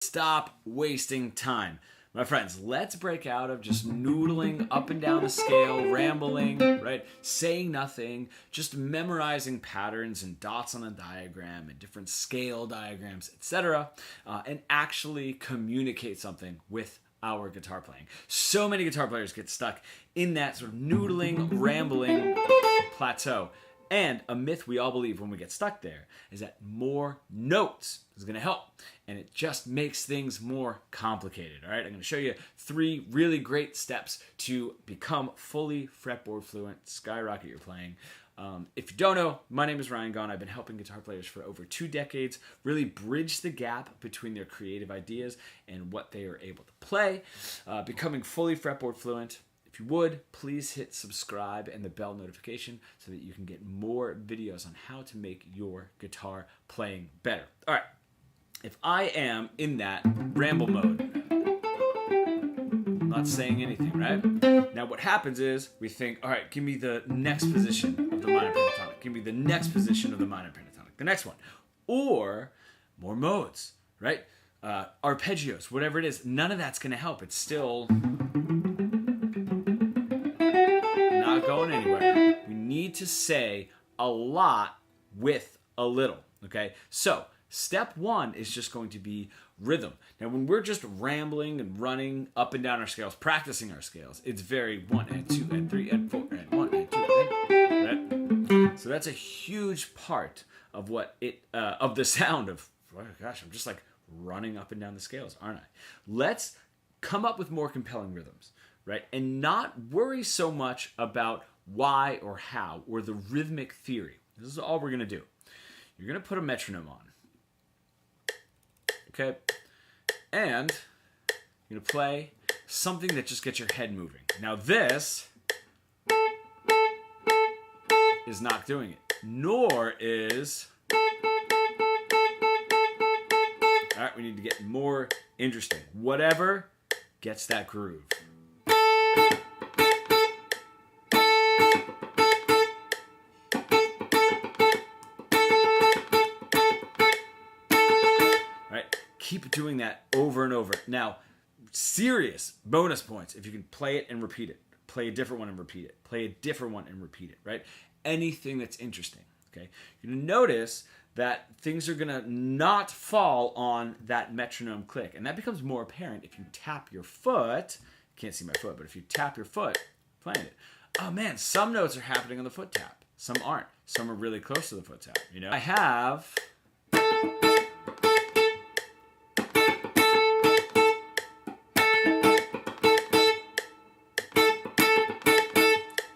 Stop wasting time. My friends, let's break out of just noodling up and down the scale, rambling, right? Saying nothing, just memorizing patterns and dots on a diagram and different scale diagrams, etc., and actually communicate something with our guitar playing. So many guitar players get stuck in that sort of noodling, rambling plateau. And a myth we all believe when we get stuck there is that more notes is going to help. And it just makes things more complicated. All right, I'm going to show you 3 really great steps to become fully fretboard fluent, skyrocket your playing. If you don't know, my name is Ryan Gaughan. I've been helping guitar players for over 2 decades, really bridge the gap between their creative ideas and what they are able to play, becoming fully fretboard fluent. If you would, please hit subscribe and the bell notification so that you can get more videos on how to make your guitar playing better. All right, if I am in that ramble mode, I'm not saying anything, right? Now what happens is we think, all right, give me the next position of the minor pentatonic. Give me the next position of the minor pentatonic. The next one. Or more modes, right? Arpeggios, whatever it is. None of that's going to help. It's still not going anywhere. We need to say a lot with a little, okay? So step 1 is just going to be rhythm. Now, when we're just rambling and running up and down our scales, practicing our scales, it's very 1 and 2 and 3 and 4 and 1 and 2 and, right? So that's a huge part of what of the sound of, oh gosh, I'm just like running up and down the scales, aren't I? Let's come up with more compelling rhythms, right? And not worry so much about why or how or the rhythmic theory. This is all we're going to do. You're going to put a metronome on. Okay? And you're going to play something that just gets your head moving. Now this is not doing it. Nor is... All right, we need to get more interesting. Whatever gets that groove. Keep doing that over and over. Now, serious bonus points if you can play it and repeat it. Play a different one and repeat it. Play a different one and repeat it, right? Anything that's interesting, okay? You're going to notice that things are going to not fall on that metronome click. And that becomes more apparent if you tap your foot. You can't see my foot, but if you tap your foot playing it. Oh man, some notes are happening on the foot tap. Some aren't. Some are really close to the foot tap, you know? I have...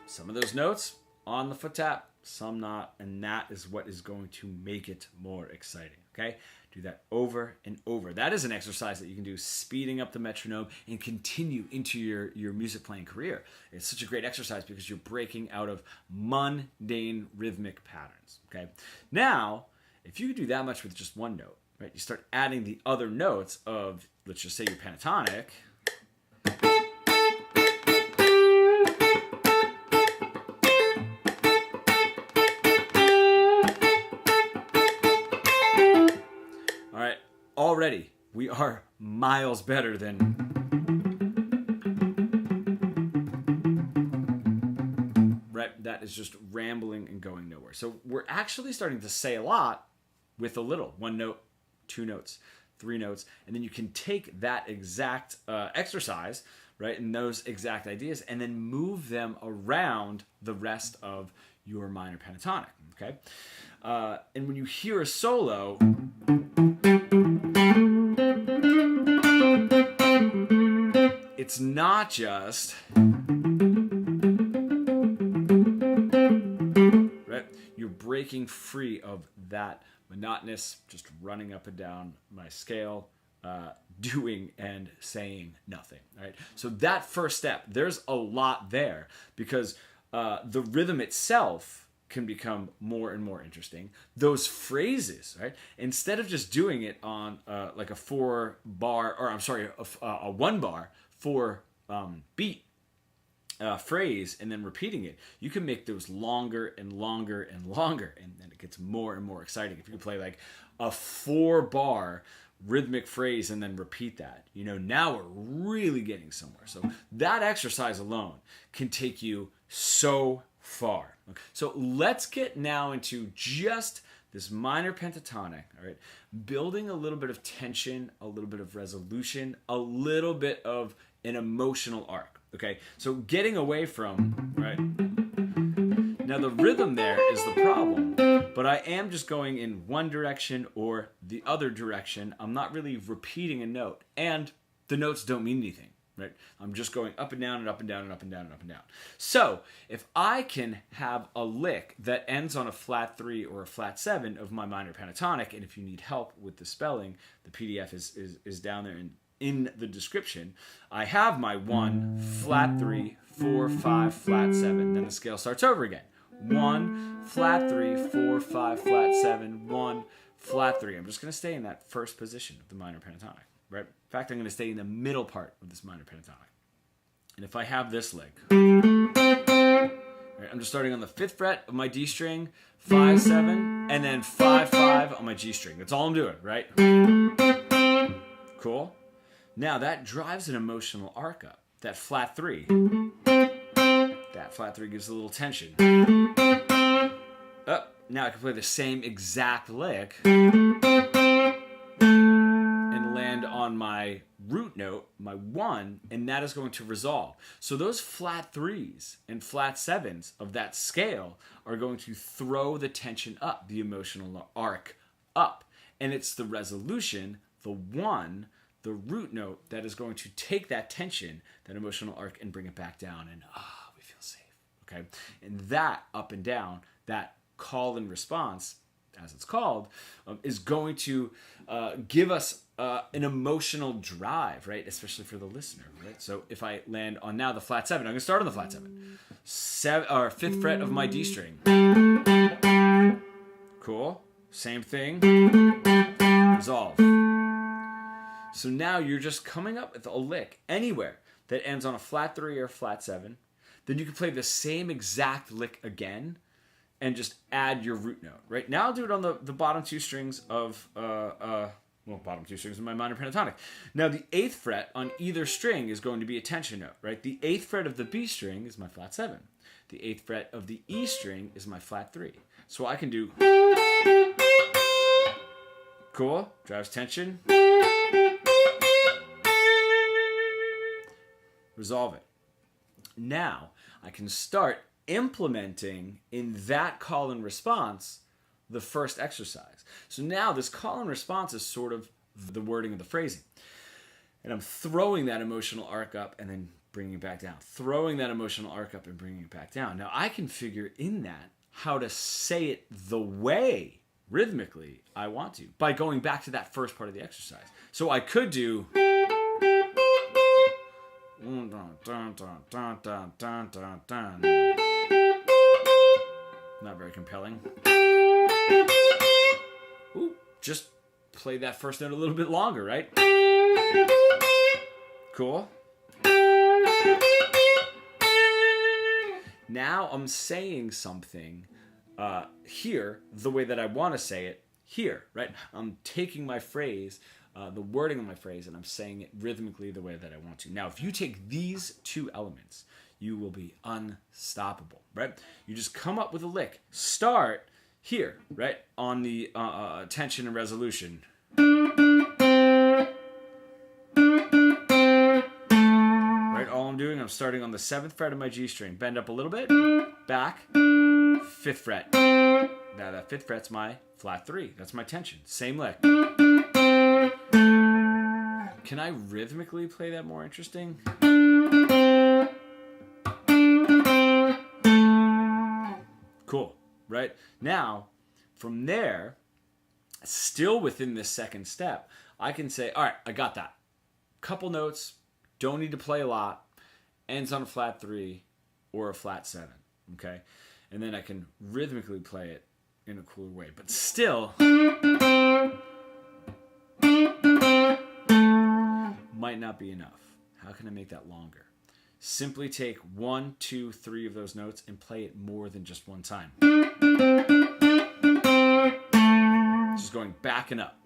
some of those notes on the foot tap, some not, and that is what is going to make it more exciting, okay? Do that over and over. That is an exercise that you can do speeding up the metronome and continue into your music playing career. It's such a great exercise because you're breaking out of mundane rhythmic patterns, okay? Now, if you could do that much with just one note, right? You start adding the other notes of, let's just say your pentatonic. Already, we are miles better than right. That is just rambling and going nowhere. So we're actually starting to say a lot with a little. 1 note, 2 notes, 3 notes, and then you can take that exact exercise, right, and those exact ideas, and then move them around the rest of your minor pentatonic. Okay, and when you hear a solo. It's not just, right? You're breaking free of that monotonous, just running up and down my scale, doing and saying nothing, right? So that first step, there's a lot there because the rhythm itself can become more and more interesting. Those phrases, right? Instead of just doing it on like a 4-bar, or I'm sorry, a 1-bar, 4 beat phrase and then repeating it, you can make those longer and longer and longer, and then it gets more and more exciting. If you can play like a 4-bar rhythmic phrase and then repeat that. Now we're really getting somewhere. So that exercise alone can take you so far. Okay. So let's get now into just this minor pentatonic, all right? Building a little bit of tension, a little bit of resolution, a little bit of an emotional arc, okay? So getting away from, right? Now the rhythm there is the problem, but I am just going in one direction or the other direction. I'm not really repeating a note, and the notes don't mean anything, right? I'm just going up and down and up and down and up and down and up and down. So if I can have a lick that ends on a flat 3 or a flat 7 of my minor pentatonic, and if you need help with the spelling, the PDF is down there in the description. I have my 1, flat 3, 4, 5, flat 7. Then the scale starts over again. 1, flat 3, 4, 5, flat 7, 1, flat 3. I'm just going to stay in that first position of the minor pentatonic, right? In fact, I'm going to stay in the middle part of this minor pentatonic. And if I have this lick, right, I'm just starting on the 5th fret of my D string, 5, 7, and then 5, 5 on my G string. That's all I'm doing, right? Cool. Now that drives an emotional arc up. That flat 3. That flat 3 gives a little tension. Now I can play the same exact lick and land on my root note, my 1, and that is going to resolve. So those flat 3s and flat 7s of that scale are going to throw the tension up, the emotional arc up. And it's the resolution, the 1, the root note, that is going to take that tension, that emotional arc, and bring it back down, and we feel safe, okay? And that up and down, that call and response, as it's called, is going to give us an emotional drive, right? Especially for the listener, right? So if I land on now the flat 7, I'm going to start on the flat 7. 5th fret of my D string. Cool. Same thing. Resolve. So now you're just coming up with a lick anywhere that ends on a flat 3 or flat 7. Then you can play the same exact lick again and just add your root note, right? Now I'll do it on the bottom 2 strings of, bottom 2 strings of my minor pentatonic. Now the 8th fret on either string is going to be a tension note, right? The 8th fret of the B string is my flat 7. The 8th fret of the E string is my flat 3. So I can do, cool, drives tension, resolve it. Now I can start implementing in that call and response the first exercise. So now this call and response is sort of the wording of the phrasing. And I'm throwing that emotional arc up and then bringing it back down. Throwing that emotional arc up and bringing it back down. Now I can figure in that how to say it the way rhythmically I want to by going back to that first part of the exercise. So I could do not very compelling. Ooh, just play that first note a little bit longer, right? Cool. Now I'm saying something here the way that I want to say it here, right? I'm taking my phrase, the wording of my phrase, and I'm saying it rhythmically the way that I want to. Now, if you take these 2 elements, you will be unstoppable, right? You just come up with a lick. Start here, right? On the tension and resolution. Right, all I'm doing, I'm starting on the 7th fret of my G string. Bend up a little bit, back, 5th fret. Now that 5th fret's my flat 3. That's my tension. Same lick. Can I rhythmically play that more interesting? Cool, right? Now, from there, still within this second step, I can say, all right, I got that. Couple notes, don't need to play a lot, ends on a flat 3 or a flat 7, okay? And then I can rhythmically play it in a cooler way. But still, might not be enough. How can I make that longer? Simply take 1, 2, 3 of those notes and play it more than just one time. Just going back and up.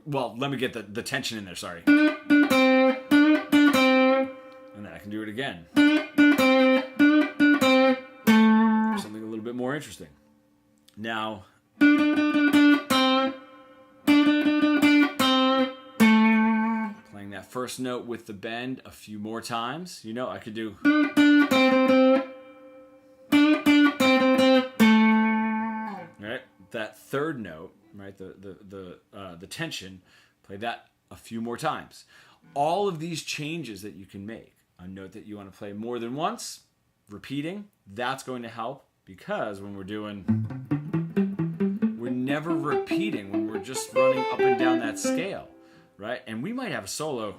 well, let me get the tension in there, sorry. And then I can do it again. Something a little bit more interesting. Now, playing that first note with the bend a few more times. You know, I could do... Right? That third note, right? The tension, play that a few more times. All of these changes that you can make. A note that you want to play more than once, repeating, that's going to help, because when we're never repeating, when we're just running up and down that scale, right? And we might have a solo.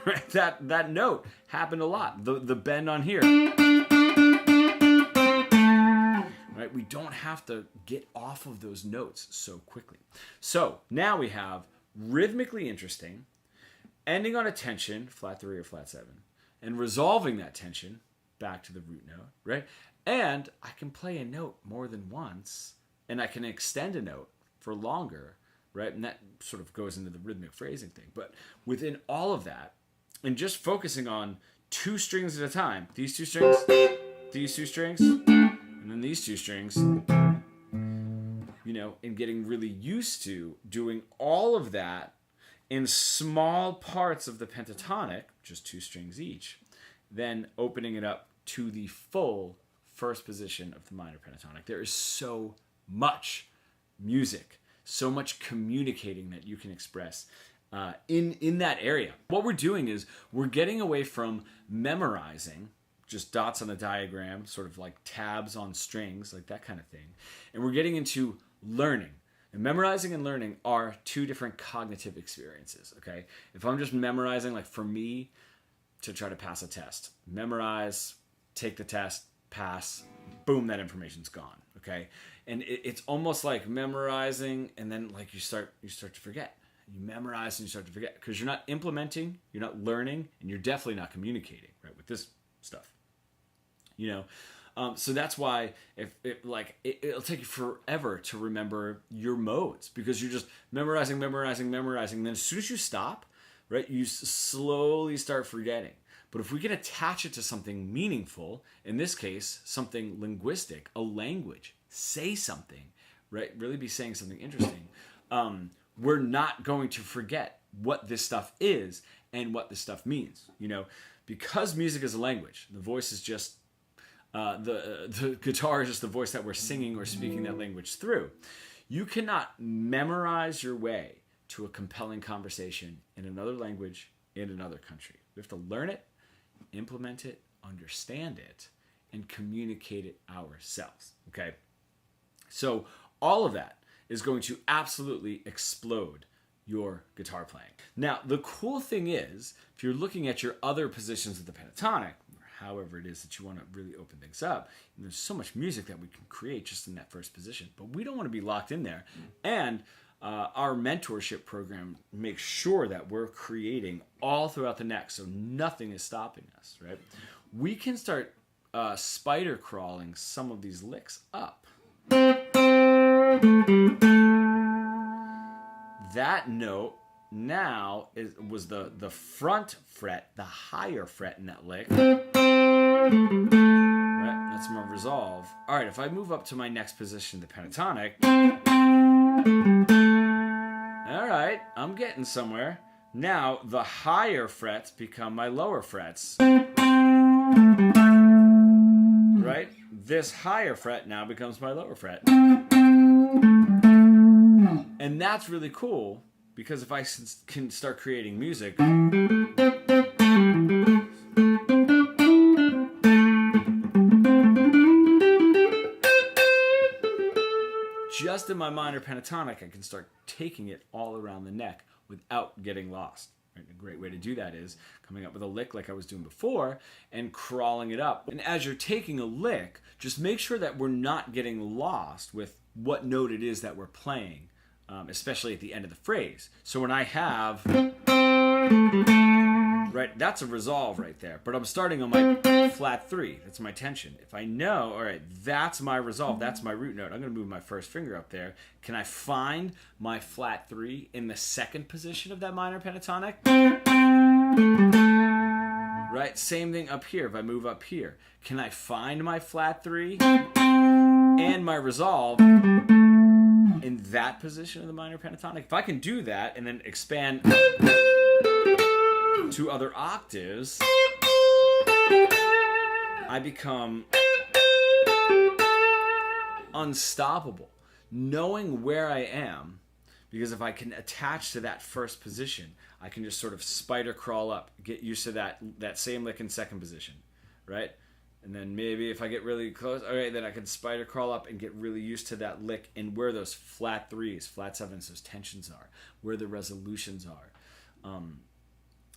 Right? That note happened a lot. The bend on here. Right? We don't have to get off of those notes so quickly. So now we have rhythmically interesting, ending on a tension, flat 3 or flat 7, and resolving that tension back to the root note, right? And I can play a note more than once, and I can extend a note for longer, right? And that sort of goes into the rhythmic phrasing thing. But within all of that, and just focusing on 2 strings at a time, these 2 strings, these 2 strings, and then these 2 strings, you know, and getting really used to doing all of that in small parts of the pentatonic, just 2 strings each, then opening it up to the full first position of the minor pentatonic. There is so much music, so much communicating that you can express in that area. What we're doing is we're getting away from memorizing, just dots on a diagram, sort of like tabs on strings, like that kind of thing. And we're getting into learning. And memorizing and learning are 2 different cognitive experiences, okay? If I'm just memorizing, like for me, to try to pass a test, memorize, take the test, pass, boom, that information's gone, okay? And it's almost like memorizing, and then like you start to forget. You memorize and you start to forget, because you're not implementing, you're not learning, and you're definitely not communicating, right, with this stuff. You know, so that's why it'll take you forever to remember your modes, because you're just memorizing. Then as soon as you stop, right, you slowly start forgetting. But if we can attach it to something meaningful, in this case, something linguistic, a language, say something, right, really be saying something interesting, we're not going to forget what this stuff is and what this stuff means. You know, because music is a language, the voice is just the guitar is just the voice that we're singing or speaking that language through. You cannot memorize your way to a compelling conversation in another language in another country. We have to learn it, implement it, understand it, and communicate it ourselves. Okay? So all of that is going to absolutely explode your guitar playing. Now, the cool thing is, if you're looking at your other positions of the pentatonic, however it is that you want to really open things up, and there's so much music that we can create just in that first position, but we don't want to be locked in there. And our mentorship program makes sure that we're creating all throughout the neck, so nothing is stopping us, right? We can start spider crawling some of these licks up. That note now was the front fret, the higher fret in that lick. Right, that's my resolve. All right, if I move up to my next position, the pentatonic. All right, I'm getting somewhere. Now the higher frets become my lower frets. Right? This higher fret now becomes my lower fret. And that's really cool, because if I can start creating music, just in my minor pentatonic, I can start taking it all around the neck without getting lost. Right? A great way to do that is coming up with a lick like I was doing before and crawling it up. And as you're taking a lick, just make sure that we're not getting lost with what note it is that we're playing, right? That's a resolve right there. But I'm starting on my flat 3. That's my tension. If I know, all right, that's my resolve, that's my root note, I'm going to move my first finger up there. Can I find my flat 3 in the second position of that minor pentatonic? Right? Same thing up here. If I move up here, can I find my flat 3 and my resolve in that position of the minor pentatonic? If I can do that and then expand to other octaves, I become unstoppable. Knowing where I am, because if I can attach to that first position, I can just sort of spider crawl up, get used to that same lick in second position, right? And then maybe if I get really close, all right, then I can spider crawl up and get really used to that lick and where those flat 3s, flat 7s, those tensions are, where the resolutions are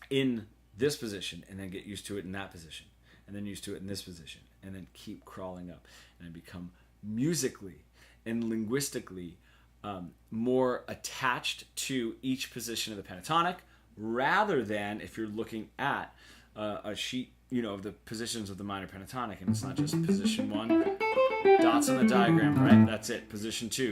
in this position, and then get used to it in that position, and then used to it in this position, and then keep crawling up, and I become musically and linguistically more attached to each position of the pentatonic, rather than if you're looking at a sheet, of the positions of the minor pentatonic, and it's not just position 1, dots on the diagram, right? That's it. Position 2,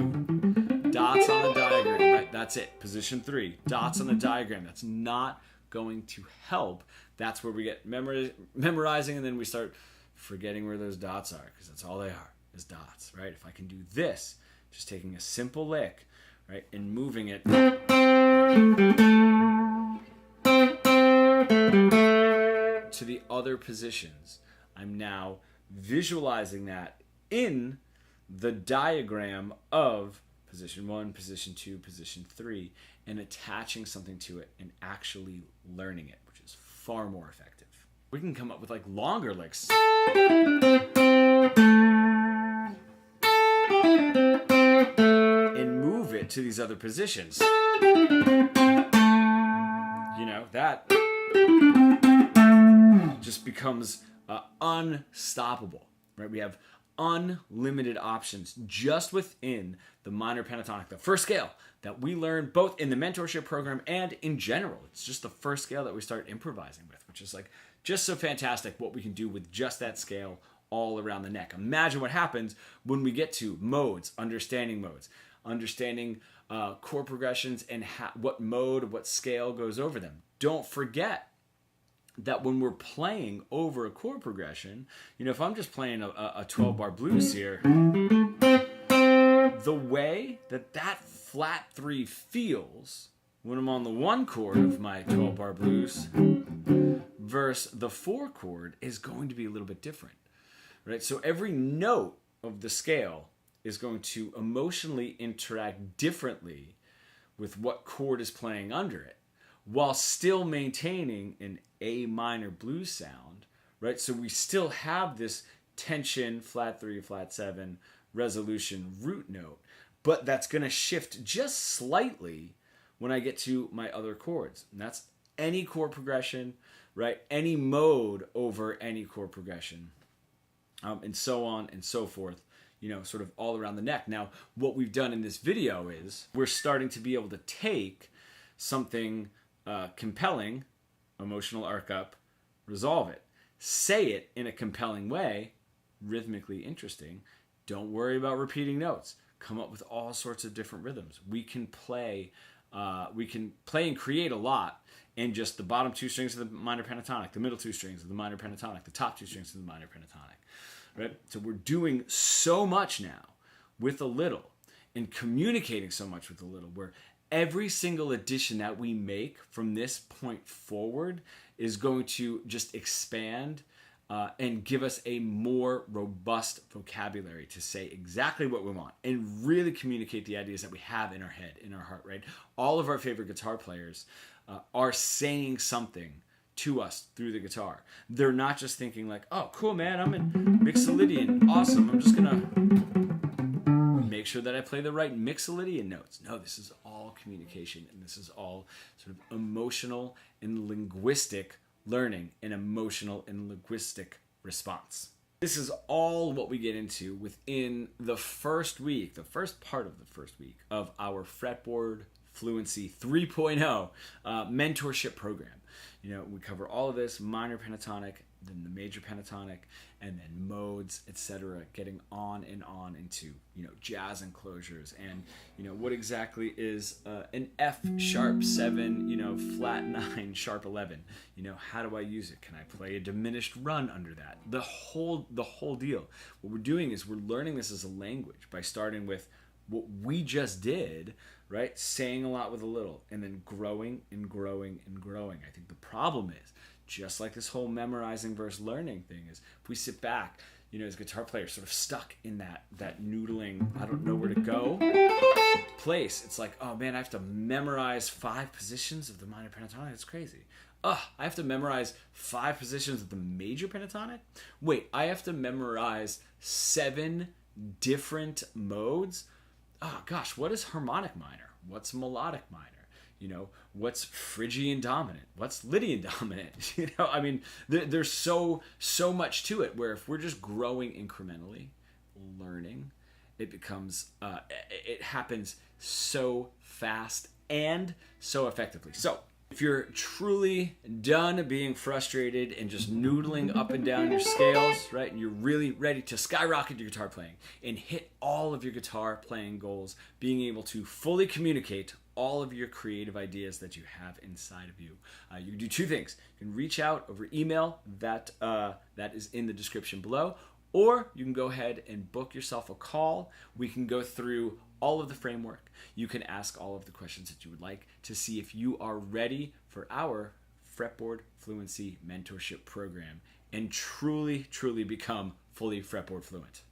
dots on the diagram, right? That's it. Position 3, dots on the diagram. That's not going to help. That's where we get memorizing, and then we start forgetting where those dots are, because that's all they are, is dots, right? If I can do this, just taking a simple lick, right, and moving it to the other positions, I'm now visualizing that in the diagram of position 1, position 2, position 3, and attaching something to it and actually learning it, which is far more effective. We can come up with like longer licks. And move it to these other positions. That just becomes unstoppable, right? We have unlimited options just within the minor pentatonic, the first scale that we learn both in the mentorship program and in general. It's just the first scale that we start improvising with, which is like just so fantastic what we can do with just that scale all around the neck. Imagine what happens when we get to modes, understanding chord progressions and what mode, what scale goes over them. Don't forget that when we're playing over a chord progression, if I'm just playing a 12-bar blues here, the way that flat 3 feels when I'm on the 1 chord of my 12-bar blues versus the 4 chord is going to be a little bit different, right? So every note of the scale is going to emotionally interact differently with what chord is playing under it, while still maintaining an A minor blues sound, right? So we still have this tension, flat 3, flat 7, resolution, root note, but that's going to shift just slightly when I get to my other chords. And that's any chord progression, right? Any mode over any chord progression, and so on and so forth, sort of all around the neck. Now, what we've done in this video is we're starting to be able to take something compelling, emotional arc up, resolve it, say it in a compelling way, rhythmically interesting. Don't worry about repeating notes. Come up with all sorts of different rhythms. We can play and create a lot in just the bottom 2 strings of the minor pentatonic, the middle 2 strings of the minor pentatonic, the top 2 strings of the minor pentatonic, right? So we're doing so much now with a little and communicating so much with a little, where every single addition that we make from this point forward is going to just expand and give us a more robust vocabulary to say exactly what we want and really communicate the ideas that we have in our head, in our heart, right? All of our favorite guitar players are saying something to us through the guitar. They're not just thinking like, oh, cool, man, I'm in Mixolydian. Awesome. I'm just going to make sure that I play the right Mixolydian notes. No, this is all communication, and this is all sort of emotional and linguistic learning, and emotional and linguistic response. This is all what we get into within the first week, the first part of the first week of our Fretboard Fluency 3.0 mentorship program. We cover all of this: minor pentatonic, then the major pentatonic, and then modes, etc., getting on and on into jazz enclosures, and what exactly is an F sharp 7, flat 9 sharp 11. How do I use it? Can I play a diminished run under that? The whole deal. What we're doing is we're learning this as a language by starting with what we just did, right? Saying a lot with a little, and then growing and growing and growing. I think the problem is, just like this whole memorizing versus learning thing, is if we sit back, as guitar players, sort of stuck in that noodling, I don't know where to go place. It's like, oh man, I have to memorize 5 positions of the minor pentatonic. That's crazy. I have to memorize 5 positions of the major pentatonic? Wait, I have to memorize 7 different modes? Oh gosh, what is harmonic minor? What's melodic minor? What's Phrygian dominant? What's Lydian dominant? I mean, there's so much to it, where if we're just growing incrementally, learning, it becomes, it happens so fast and so effectively. So if you're truly done being frustrated and just noodling up and down your scales, right, and you're really ready to skyrocket your guitar playing and hit all of your guitar playing goals, being able to fully communicate all of your creative ideas that you have inside of you, you can do 2 things. You can reach out over email, that is in the description below, or you can go ahead and book yourself a call. We can go through all of the framework. You can ask all of the questions that you would like to see if you are ready for our Fretboard Fluency Mentorship Program and truly become fully fretboard fluent.